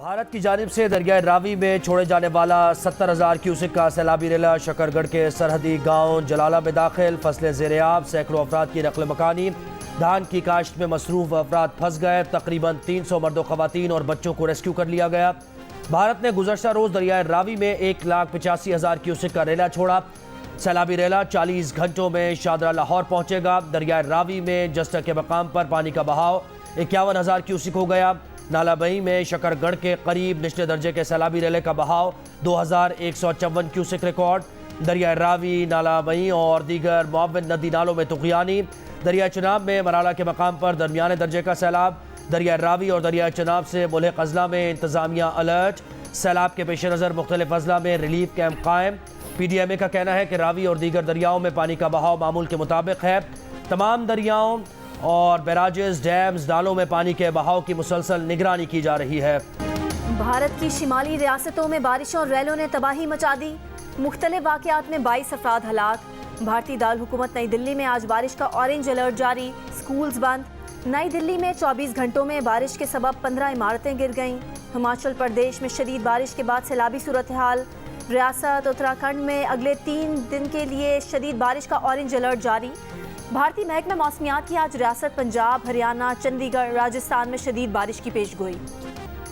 भारत की जानिब से दरियाए रावी में छोड़े जाने वाला 70,000 क्यूसेक का सैलाबी रेला शकरगढ़ के सरहदी गांव जलाला में दाखिल। फसलें ज़ेर-ए-आब, सैकड़ों अफराद की नकल मकानी। धान की काश्त में मसरूफ अफराद फंस गए। तकरीबन 300 मर्दों, खवातीन और बच्चों को रेस्क्यू कर लिया गया। भारत ने गुज़श्ता रोज़ दरियाए रावी में 1,85,000 क्यूसेक का रेला छोड़ा। सैलाबी रेला 40 घंटों में शादरा लाहौर पहुंचेगा। दरियाए रावी में जस्टर के मकाम पर पानी का बहाव 51,000 क्यूसेक हो गया। नालाबई में शकरगढ़ के करीब निचले दर्जे के सैलाबी रेले का बहाव 2,154 क्यूसेक रिकॉर्ड। दरिया रावी, नालाबई और दीगर मुआविन नदी नालों में तुग़यानी। दरिया चनाब में मराला के मकाम पर दरमियाने दर्जे का सैलाब। दरिया रावी और दरिया चनाब से मुल्हिक अजला में इंतज़ामिया अलर्ट। सैलाब के पेश नज़र मुख्तलिफ अजला में रिलीफ कैंप कायम। PDMA का कहना है कि रावी और दीगर दरियाओं में पानी का बहाव मामूल के मुताबिक है। तमाम दरियाओं और बैराजेस, डैम्स, नालों में पानी के बहाव की मुसलसल निगरानी की जा रही है। भारत की शिमाली रियासतों में बारिशों और रैलों ने तबाही मचा दी। मुख्तलिफ वाक़यात में 22 अफराद हलाक। भारतीय दारुल हुकूमत नई दिल्ली में आज बारिश का ऑरेंज अलर्ट जारी, स्कूल्स बंद। नई दिल्ली में 24 घंटों में बारिश के सबब 15 इमारतें गिर गईं। हिमाचल प्रदेश में शदीद बारिश के बाद सैलाबी सूरत हाल। रियासत उत्तराखंड में अगले 3 दिन के लिए शदीद बारिश का ऑरेंज अलर्ट जारी। भारतीय महकमा मौसमियात की आज रियासत पंजाब, हरियाणा, चंडीगढ़, राजस्थान में शदीद बारिश की पेशगोई।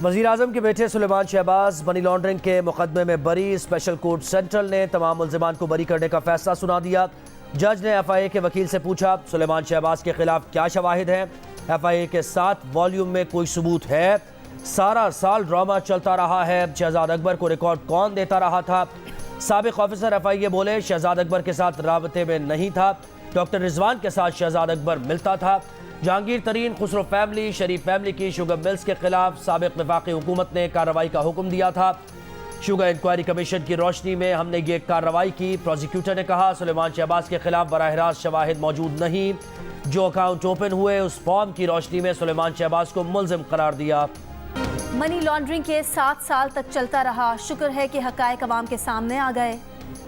वज़ीर आज़म के बेटे सुलेमान शहबाज मनी लॉन्ड्रिंग के मुकदमे में बरी। स्पेशल कोर्ट सेंट्रल ने तमाम मुल्ज़िमान को बरी करने का फैसला सुना दिया। जज ने FIA के वकील से पूछा, सुलेमान शहबाज के खिलाफ क्या शवाहिद हैं? FIA के 7 वॉल्यूम में कोई सबूत है? सारा साल ड्रामा चलता रहा है। शहजाद अकबर को रिकॉर्ड कौन देता रहा था? साबिक ऑफिसर FIA बोले, शहजाद अकबर के साथ राबते में नहीं था। डॉक्टर रिजवान के साथ शहजाद अकबर मिलता था। जहांगीर तरीन, खुसरो फैमिली, शरीफ फैमिली की शुगर मिल्स के खिलाफ साबिक वफाकी हुकूमत ने कार्रवाई का हुक्म दिया था। शुगर इंक्वायरी कमीशन की रोशनी में हमने ये कार्रवाई की। प्रोसिक्यूटर ने कहा, सुलेमान शहबाज के खिलाफ बराह रास्त शवाहिद मौजूद नहीं। जो अकाउंट ओपन हुए उस फॉर्म की रोशनी में सुलेमान शहबाज को मुल्जिम करार दिया। मनी लॉन्ड्रिंग केस 7 साल तक चलता रहा। शुक्र है कि हकायक अवाम के सामने आ गए।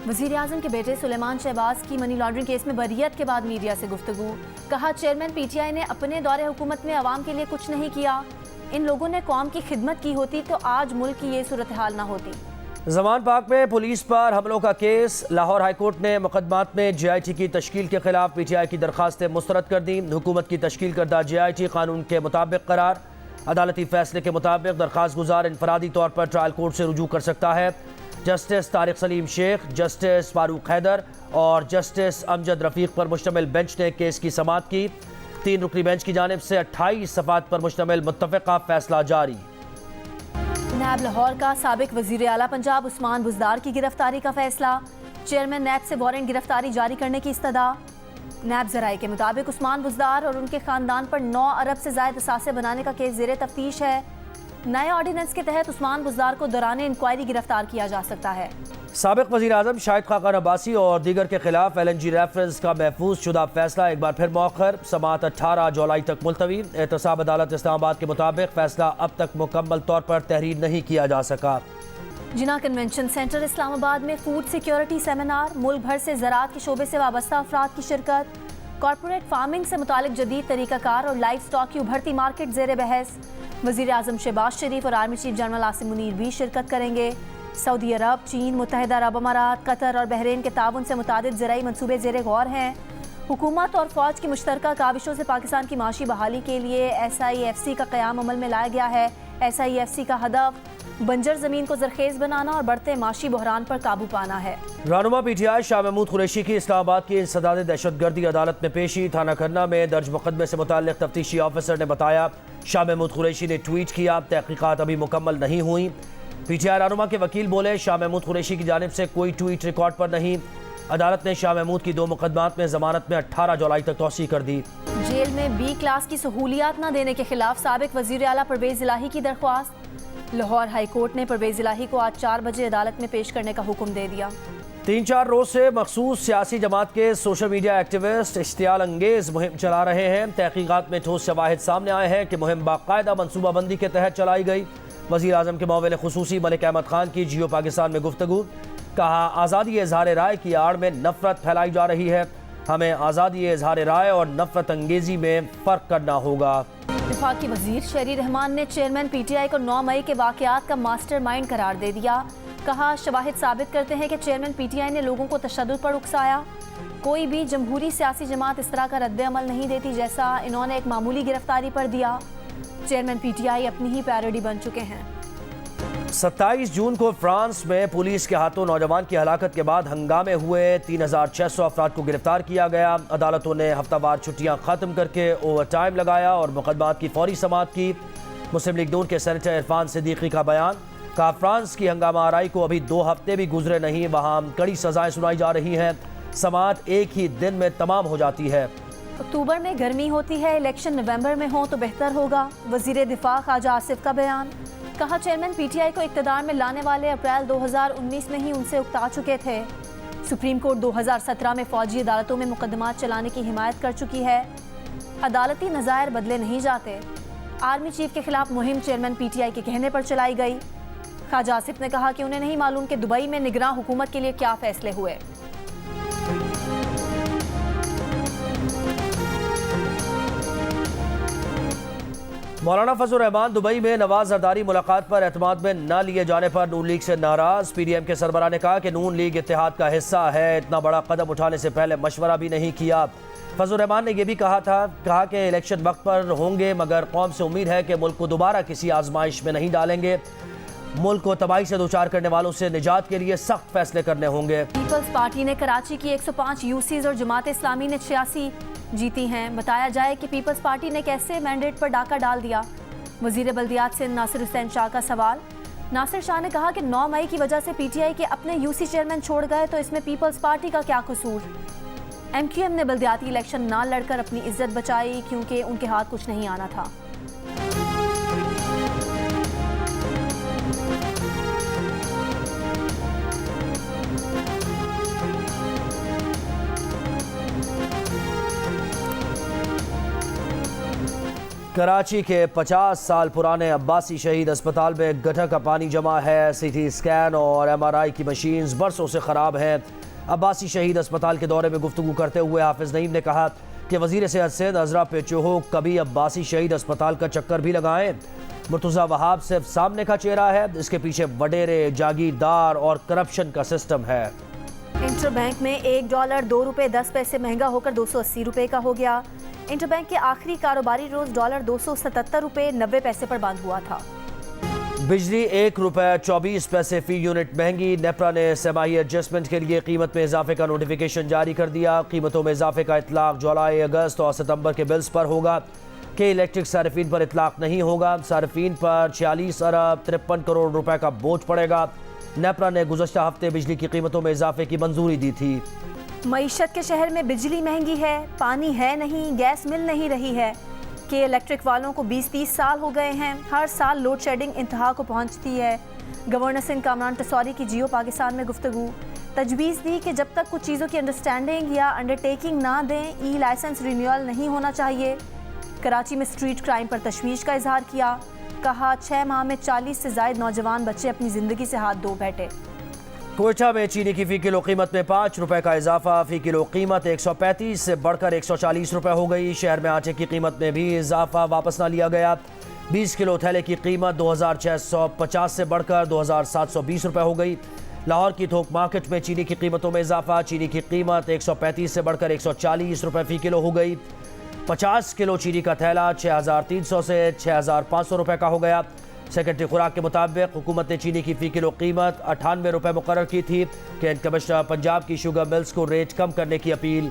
वज़ीर आज़म के बेटे सुलेमान शहबाज की मनी लॉन्ड्रिंग केस में बरियत के बाद मीडिया से गुफ्तगू। कहा, चेयरमैन PTI ने अपने दौरे हुकूमत में अवाम के लिए कुछ नहीं किया। इन लोगों ने कौम की खिदमत की होती तो आज मुल्क की ये सूरत हाल ना होती। जमान पार्क में पुलिस पर हमलों का केस। लाहौर हाईकोर्ट ने मुकदमात में JIT की तश्कील के खिलाफ PTI की दरखास्तें मुस्तरद कर दी। हुकूमत की तश्कील करदा JIT कानून के मुताबिक करार। अदालती फैसले के मुताबिक दरखास्त गुजार इनफरादी तौर पर ट्रायल कोर्ट से रुजू कर सकता है। जस्टिस तारिक सलीम शेख, जस्टिस फारूक हैदर और जस्टिस अमजद रफीक पर मुश्तमिल बेंच ने केस की समाअत की। 3 रुकनी बेंच की जानिब से 28 सफ़ात पर मुश्तमिल मुत्तफ़िक़ा फैसला जारी। नैब लाहौर का साबिक वज़ीर आला पंजाब उस्मान बुज़दार की गिरफ्तारी का फैसला। चेयरमैन नैब से वारंट गिरफ्तारी जारी करने की इस्तदा। नैब ज़राए के मुताबिक उस्मान बुज़दार और उनके ख़ानदान पर 9 अरब से ज़ायद असासे बनाने का केस ज़ेरे तफ्तीश है। नए ऑर्डिनेंस के तहत उस्मान बुज़दार को दौरान इंक्वायरी गिरफ्तार किया जा सकता है। साबिक वज़ीर आज़म शाहिद खाकान अब्बासी और दीगर के खिलाफ LNG रेफरेंस का महफूज शुदा फैसला एक बार फिर मौखर। समाअत 18 जुलाई तक मुलतवी। एहतसाब अदालत इस्लामाबाद के मुताबिक फैसला अब तक मुकम्मल तौर पर तहरीर नहीं किया जा सका। जिना कन्वेंशन सेंटर इस्लामाबाद में फूड सिक्योरिटी सेमिनार। मुल्क भर से ज़राअत के शोबे से वाबस्ता अफराद की शिरकत। कॉर्पोरेट फार्मिंग से मुतालिक जदीद तरीक़ाकार और लाइव स्टॉक की उभरती मार्केट ज़ेर बहस। वज़ीर आज़म शहबाज शरीफ और army chief general Asim Munir भी शिरकत करेंगे। सऊदी अरब, चीन, मुत्तहिदा अरब अमारात, कतर और बहरीन के ताउन से मुतादिद ज़राई मनसूबे ज़ेर गौर हैं। हुकूमत और फ़ौज की मुश्तरका काविशों से पाकिस्तान की माशी बहाली के लिए SIFC का क़याम अमल में लाया गया है। SIFC का हदफ बंजर ज़मीन को ज़रखेज़ बनाना और बढ़ते माशी बहरान पर काबू पाना है। रहनुमा PTI शाह महमूद कुरैशी की इस्लामाबाद की इंसदाद दहशतगर्दी अदालत में पेशी। थाना खन्ना में दर्ज मुकदमे से मुताल्लिक़ तफ्तीशी ऑफिसर ने बताया, शाह महमूद कुरैशी ने ट्वीट किया, तहकीकात अभी मुकम्मल नहीं हुई। PTI रहनुमा के वकील बोले, शाह महमूद कुरैशी की जानिब से कोई ट्वीट रिकॉर्ड पर नहीं। अदालत ने शाह महमूद की 2 मुकदमात में ज़मानत में 18 जुलाई तक तौसीह कर दी। जेल में B क्लास की सहूलियात न देने के खिलाफ साबिक वज़ीर आला परवेज़ इलाही की दरख्वास्त। लाहौर हाई कोर्ट ने परवेज़ इलाही को आज 4 बजे अदालत में पेश करने का हुक्म दे दिया। 3-4 रोज से मखसूस सियासी जमात के सोशल मीडिया एक्टिविस्ट इश्तियाल अंगेज मुहिम चला रहे हैं। तहकीकात में ठोस शवाहिद सामने आए हैं कि मुहिम बाकायदा मनसूबाबंदी के तहत चलाई गई। वज़ीर आज़म के मुआविन खुसूसी मलिक अहमद खान की जियो पाकिस्तान में गुफ्तगू। कहा, आज़ादी इज़हार राय की आड़ में नफरत फैलाई जा रही है। हमें आज़ादी इज़हार राय और नफरत अंगेजी में फ़र्क करना होगा। वफाकी वजीर शहरी रहमान ने चेयरमैन पीटीआई को 9 मई के वाकयात का मास्टरमाइंड करार दे दिया। कहा, शवाहिद साबित करते हैं कि चेयरमैन पीटीआई ने लोगों को तशद्दुद पर उकसाया। कोई भी जमहूरी सियासी जमात इस तरह का रद्द-ए-अमल नहीं देती जैसा इन्होंने एक मामूली गिरफ्तारी पर दिया। चेयरमैन पीटीआई अपनी ही पैरोडी बन चुके हैं। 27 जून को फ्रांस में पुलिस के हाथों नौजवान की हलाकत के बाद हंगामे हुए। 3600 अफराद को गिरफ्तार किया गया। अदालतों ने हफ्तावार छुट्टियां खत्म करके ओवर टाइम लगाया और मुकदमात की फौरी समाअत की। मुस्लिम लीग नून के सेनेटर इरफान सिद्दीकी का बयान। कहा, फ्रांस की हंगामा आराई को अभी 2 हफ्ते भी गुजरे नहीं, वहाँ कड़ी सजाएं सुनाई जा रही हैं। समाअत एक ही दिन में तमाम हो जाती है। अक्टूबर में गर्मी होती है, इलेक्शन नवंबर में हो तो बेहतर होगा। वजीर दिफा ख्वाजा आसिफ का बयान। कहा, चेयरमैन पीटीआई को इक़्तिदार में लाने वाले अप्रैल 2019 में ही उनसे उकता चुके थे। सुप्रीम कोर्ट 2017 में फौजी अदालतों में मुकदमात चलाने की हिमायत कर चुकी है। अदालती नज़ायर बदले नहीं जाते। आर्मी चीफ के खिलाफ मुहिम चेयरमैन पीटीआई के कहने पर चलाई गई। ख्वाजा आसिफ ने कहा कि उन्हें नहीं मालूम कि दुबई में निगरान हुकूमत के लिए क्या फैसले हुए। मौलाना फजल रहमान दुबई में नवाज जरदारी मुलाकात पर एतमाद में न लिए जाने पर नून लीग से नाराज। पीडीएम के सरबराह ने कहा कि नून लीग इत्तेहाद का हिस्सा है, इतना बड़ा कदम उठाने से पहले मशवरा भी नहीं किया। फजल रहमान ने यह भी कहा कि इलेक्शन वक्त पर होंगे, मगर कौम से उम्मीद है कि मुल्क को दोबारा किसी आजमाइश में नहीं डालेंगे। मुल्क को तबाही से दोचार करने वालों से निजात के लिए सख्त फैसले करने होंगे। पीपल्स पार्टी ने कराची की 105 यूसीज और जमात इस्लामी ने 86 जीती हैं। बताया जाए कि पीपल्स पार्टी ने कैसे मैंडेट पर डाका डाल दिया। वजीर बल्दियात सिंध नासिर हुसैन शाह का सवाल। नासिर शाह ने कहा कि 9 मई की वजह से पीटीआई के अपने यूसी चेयरमैन छोड़ गए तो इसमें पीपल्स पार्टी का क्या कसूर। एमक्यूएम ने बल्दियाती इलेक्शन ना लड़कर अपनी इज्जत बचाई क्योंकि उनके हाथ कुछ नहीं आना था। कराची के 50 साल पुराने अब्बासी शहीद अस्पताल में गटर का पानी जमा है। सीटी स्कैन और एमआरआई की मशीन्स बरसों से ख़राब हैं। अब्बासी शहीद अस्पताल के दौरे में गुफ्तगू करते हुए हाफिज नईम ने कहा कि वज़ीर सेहत सिंध अजरा पेचोहो कभी अब्बासी शहीद अस्पताल का चक्कर भी लगाएं। मुर्तज़ा वहाब सिर्फ सामने का चेहरा है, इसके पीछे वडेरे, जागीरदार और करप्शन का सिस्टम है। इंटरबैंक में $1 2 रुपए 10 पैसे महंगा होकर 280 रुपए का हो गया। इंटरबैंक के आखिरी कारोबारी रोज $277.90 पर बंद हुआ था। बिजली ₹1.24 फी यूनिट महंगी। नेपरा ने सेमाही एडजस्टमेंट के लिए कीमत में इजाफे का नोटिफिकेशन जारी कर दिया। कीमतों में इजाफे का इतलाक जुलाई, अगस्त और सितंबर के बिल्स पर होगा कि इलेक्ट्रिक सार्फिन पर इतलाक नहीं होगा। सार्फिन पर 46 अरब 53 करोड़ रुपए का बोझ पड़ेगा। नेपरा ने गुज़श्ता हफ्ते बिजली की कीमतों में इजाफे की मंजूरी दी थी। मईशत के शहर में बिजली महंगी है, पानी है नहीं, गैस मिल नहीं रही है कि इलेक्ट्रिक वालों को 20-30 साल हो गए हैं। हर साल लोड शेडिंग इंतहा को पहुंचती है। गवर्नर सिंध कामरान टसौरी की जियो पाकिस्तान में गुफ्तगू। तजवीज़ दी कि जब तक कुछ चीज़ों की अंडरस्टैंडिंग या अंडरटेकिंग ना दें, ई लाइसेंस रिन्यूअल नहीं होना चाहिए। कराची में स्ट्रीट क्राइम पर तशवीश का इजहार किया। कहा, 6 माह में 40 से ज़ायद नौजवान बच्चे अपनी ज़िंदगी से हाथ धो बैठे। कोयटा में चीनी की फ़ी किलो कीमत में 5 रुपए का इजाफा। फ़ी किलो कीमत 135 से बढ़कर 140 रुपए हो गई। शहर में आटे की कीमत में भी इजाफा वापस ना लिया गया। 20 किलो थैले की कीमत 2650 से बढ़कर 2720 रुपए हो गई। लाहौर की थोक मार्केट में चीनी की कीमतों में इजाफा। चीनी की कीमत 135 से बढ़कर 140 रुपए फ़ी किलो हो गई। 50 किलो चीनी का थैला 6300 से 6500 रुपए का हो गया। सेक्रेटरी खुराक के मुताबिक हुकूमत ने चीनी की फ़ी किलो कीमत 98 रुपए मुकर्रर की थी। कैंट कमिश्नर पंजाब की शुगर मिल्स को रेट कम करने की अपील।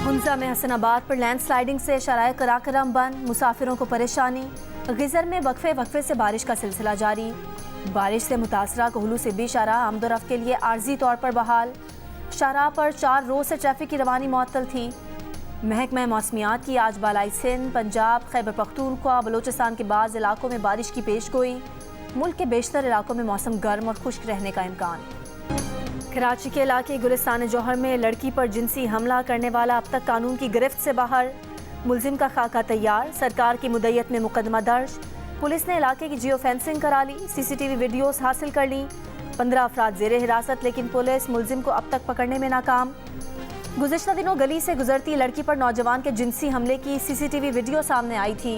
हुंजा में हसनाबाद पर लैंडस्लाइडिंग से शराय कराकरम बंद, मुसाफिरों को परेशानी। गिजर में वक्फे से बारिश का सिलसिला जारी। बारिश से मुतासरा कोहलू से भी शाहराह आमदोरफ्त के लिए आर्जी तौर पर बहाल। शाहराह पर 4 रोज से ट्रैफिक की रवानी मुअत्तल थी। महकमा मौसमियात की आज बालाई सिंध, पंजाब, खैबर पख्तूनख्वा, बलोचिस्तान के बाज़ इलाकों में बारिश की पेशगोई। मुल्क के बेशतर इलाकों में मौसम गर्म और खुश्क रहने का इम्कान। कराची के इलाके गुलिस्तान जौहर में लड़की पर जिनसी हमला करने वाला अब तक कानून की गिरफ्त से बाहर। मुलजिम का खाका तैयार, सरकार की मुद्दत में मुकदमा दर्ज। पुलिस ने इलाके की जियो फेंसिंग करा ली, CCTV वीडियोस हासिल कर ली। 15 अफराद जेर हिरासत, लेकिन पुलिस मुलजिम को अब तक पकड़ने में नाकाम। गुज़िश्ता दिनों गली से गुजरती लड़की पर नौजवान के जिनसी हमले की सीसीटीवी वीडियो सामने आई थी।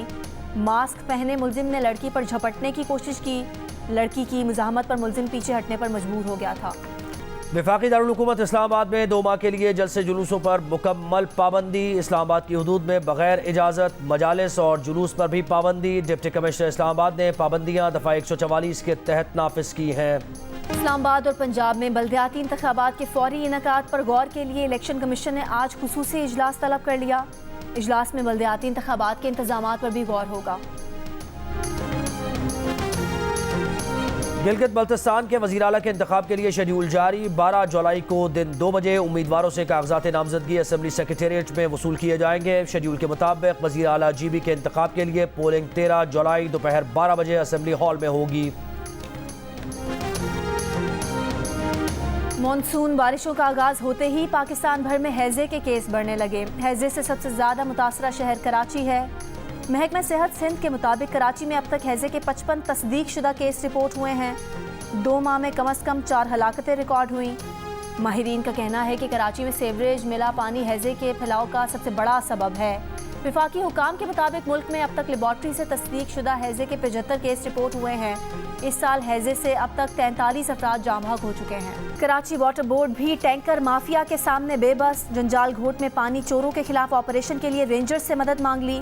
मास्क पहने मुलजिम ने लड़की पर झपटने की कोशिश की। लड़की की मुज़ाहमत पर मुलजिम पीछे हटने पर मजबूर हो गया था। वफाकी दारुल हुकूमत इस्लामाबाद में 2 माह के लिए जलसे जुलूसों पर मुकम्मल पाबंदी। इस्लामाबाद की हदूद में बगैर इजाज़त मजालिस और जुलूस पर भी पाबंदी। डिप्टी कमिश्नर इस्लामाबाद ने पाबंदियाँ दफ़ा 144 के तहत नाफिज की हैं। इस्लामाबाद और पंजाब में बल्दियाती इंतखाबात के फौरी इनेकाद पर गौर के लिए इलेक्शन कमीशन ने आज खुसूसी इजलास तलब कर लिया। इजलास में बल्दियाती इंतखाबात के इंतजामात पर भी गौर होगा। गिलगित बल्तिस्तान के वज़ीर आला के इंतखाब के लिए शेड्यूल जारी। 12 जुलाई को दिन 2 बजे उम्मीदवारों से कागजात नामजदगी असेंबली सेक्रेटेरिएट में वसूल किए जाएंगे। शेड्यूल के मुताबिक वज़ीर आला GB के इंतखाब के लिए पोलिंग 13 जुलाई दोपहर 12 बजे असेंबली हॉल में होगी। मॉनसून बारिशों का आगाज होते ही पाकिस्तान भर में हैजे के केस बढ़ने लगे। हैजे से सबसे ज़्यादा मुतासरा शहर कराची है। महकमा सेहत सिंध के मुताबिक कराची में अब तक हैजे के 55 तस्दीक शुदा केस रिपोर्ट हुए हैं। 2 माह में कम से कम 4 हलाकतें रिकॉर्ड हुई। माहिरीन का कहना है कि कराची में सीवरेज मिला पानी हैजे के फैलाव का सबसे बड़ा सबब है। वफाकी हुकाम के मुताबिक मुल्क में अब तक लेबॉर्ट्री से तस्दीक शुदा हैजे के 75 केस रिपोर्ट हुए हैं। इस साल हैजे से अब तक 43 अफराद जाँ बहक हो चुके हैं। कराची वाटर बोर्ड भी टैंकर माफिया के सामने बेबस। जंजाल घोट में पानी चोरों के खिलाफ ऑपरेशन के लिए रेंजर्स से मदद मांग ली।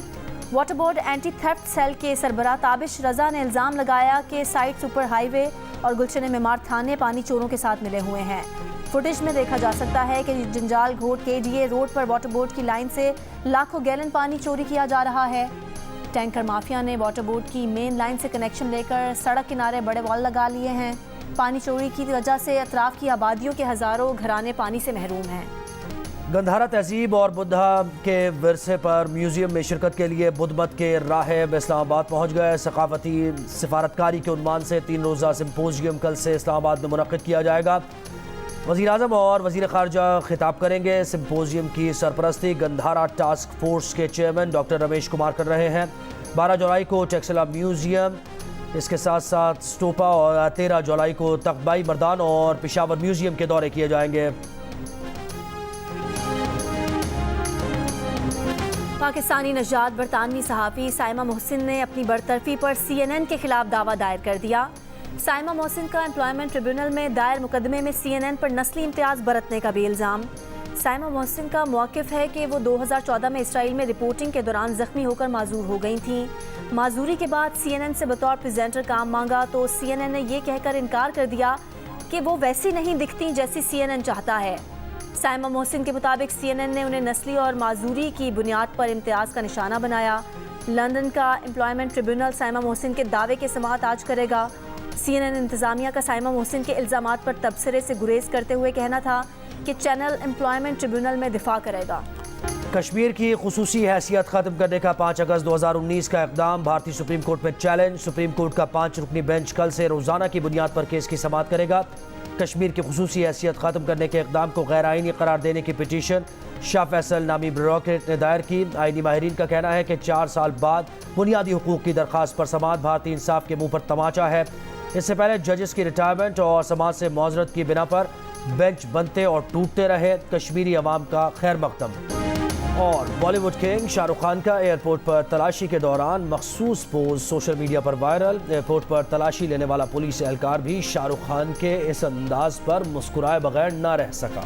Water board anti theft cell के सरबराह ताबिश रजा ने इल्ज़ाम लगाया कि साइड सुपर हाईवे और गुलशन मेमार थाने पानी चोरों के साथ मिले हुए हैं। फुटेज में देखा जा सकता है कि जंजाल घोट KDA रोड पर वाटर बोर्ड की लाइन से लाखों गैलन पानी चोरी किया जा रहा है। टैंकर माफिया ने वाटर बोर्ड की मेन लाइन से कनेक्शन लेकर सड़क किनारे बड़े वॉल लगा लिए हैं। पानी चोरी की वजह से अतराफ की आबादियों के हज़ारों घराने पानी से महरूम हैं। गंधारा तहजीब और बुद्धा के विरसे पर म्यूजियम में शिरकत के लिए बुद्धमत के राहब इस्लामाबाद पहुँच गए। सकाफती सिफारतकारी के उन्वान से 3 रोज़ा सिम्पोजियम कल से इस्लामाबाद में मुनक़्क़िद किया जाएगा। वज़ीर आज़म और वज़ीर ख़ारजा खिताब करेंगे। सिम्पोजियम की सरपरस्ती गंधारा टास्क फोर्स के चेयरमैन डॉक्टर रमेश कुमार कर रहे हैं। 12 जुलाई को टेक्सला म्यूजियम, इसके साथ साथ स्टोपा और 13 जुलाई को तकबाई मर्दान और पेशावर म्यूजियम के दौरे किए जाएंगे। पाकिस्तानी नजात बरतानवी सहाफ़ी साइमा मोहसिन ने अपनी बरतरफी पर CNN के खिलाफ दावा दायर कर दिया। साइमा मोहसिन का एम्प्लॉयमेंट ट्रिब्यूनल में दायर मुकदमे में CNN पर नस्ली इम्तियाज़ बरतने का भी इल्ज़ाम। साइमा मोहसिन का मौक़िफ़ है कि वो 2014 में इसराइल में रिपोर्टिंग के दौरान ज़ख्मी होकर माजूर हो गई थीं। माजूरी के बाद CNN से बतौर प्रेजेंटर काम मांगा तो CNN ने यह कहकर इनकार कर दिया कि वो वैसी नहीं दिखती जैसी CNN चाहता है। साइमा मोहसिन के मुताबिक CNN ने उन्हें नस्ली और माजूरी की बुनियाद पर इम्तियाज़ का निशाना बनाया। लंदन का एम्प्लॉयमेंट ट्रिब्यूनल साइमा मोहसिन के दावे की समाअत आज करेगा। CNN इंतज़ामिया का साइमा मोहसिन के इल्ज़ामात पर तबसरे से गुरेज करते हुए कहना था कि चैनल एम्प्लॉयमेंट ट्रिब्यूनल में दिफा करेगा। कश्मीर की खुसूसी हैसियत ख़त्म करने का 5 अगस्त 2019 का इक़दाम भारतीय सुप्रीम कोर्ट में चैलेंज। सुप्रीम कोर्ट का 5 रुकनी बेंच कल से रोज़ाना की बुनियाद पर केस की समाअत करेगा। कश्मीर की खुसूसी हैसियत ख़त्म करने के इक़दाम को गैर आइनी करार देने की पिटीशन शाह फैसल नामी ब्यूरोक्रेट ने दायर की। आइनी माहिरीन का कहना है कि 4 साल बाद बुनियादी हुकूक की दरख्वास्त पर समाअत भारतीय इंसाफ के मुँह पर तमाचा है। इससे पहले जजेस की रिटायरमेंट और समाज से मौजरत की बिना पर बेंच बनते और टूटते रहे। कश्मीरी अवाम का खैर मकदम। और बॉलीवुड किंग शाहरुख खान का एयरपोर्ट पर तलाशी के दौरान मखसूस पोज सोशल मीडिया पर वायरल। एयरपोर्ट पर तलाशी लेने वाला पुलिस एहलकार भी शाहरुख खान के इस अंदाज पर मुस्कुराए बगैर ना रह सका।